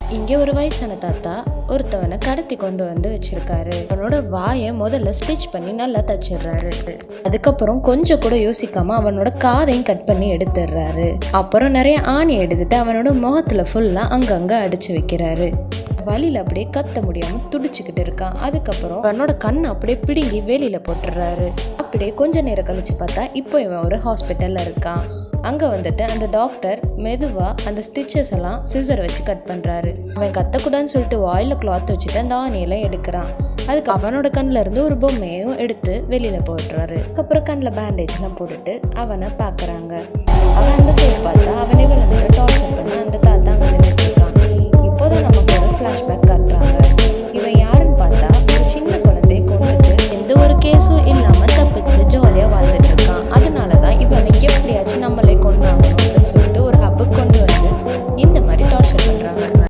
இங்கே ஒரு வயசான தாத்தா ஒருத்தவனை கடத்தி கொண்டு வந்து வச்சிருக்காரு. அவனோட வாயை முதல்ல ஸ்டிச் பண்ணி நல்லா தச்சிடுறாரு. அதுக்கப்புறம் கொஞ்சம் கூட யோசிக்காம அவனோட காதையும் கட் பண்ணி எடுத்துடுறாரு. அப்புறம் நிறைய ஆணி எடுத்துட்டு அவனோட முகத்துல ஃபுல்லா அங்கங்க அடிச்சு வைக்கிறாரு. வலியில அப்படியே கத்த முடியாம துடிச்சுக்கிட்டு இருக்கான். அதுக்கப்புறம் அவனோட கண்ணை அப்படியே பிடுங்கி வெளியில போட்டுடுறாரு. அப்படியே கொஞ்ச நேரம் கழிச்சு பார்த்தா இப்போ இவன் ஒரு ஹாஸ்பிட்டல்ல இருக்கான். அங்க வந்துட்டு அந்த டாக்டர் மெதுவா அந்த ஸ்டிச்சஸ் எல்லாம் சிசர் வச்சு கட் பண்றாரு. அவன் கத்தக்கூடாதுன்னு சொல்லிட்டு வாயில கிளாத் வச்சுட்டு அந்த ஆணியெல்லாம் எடுக்கிறான். அதுக்கு அவனோட கண்ணுல இருந்து ஒரு பொம்மையும் எடுத்து வெளியில போட்டுறாரு. அதுக்கப்புறம் கண்ணில் பேண்டேஜ் எல்லாம் போட்டுட்டு அவனை பாக்குறாங்க. அவன் அந்த சைடு பார்த்தா அவனே டார்ச்சர் பண்ண அந்த தாத்தா அங்க நின்று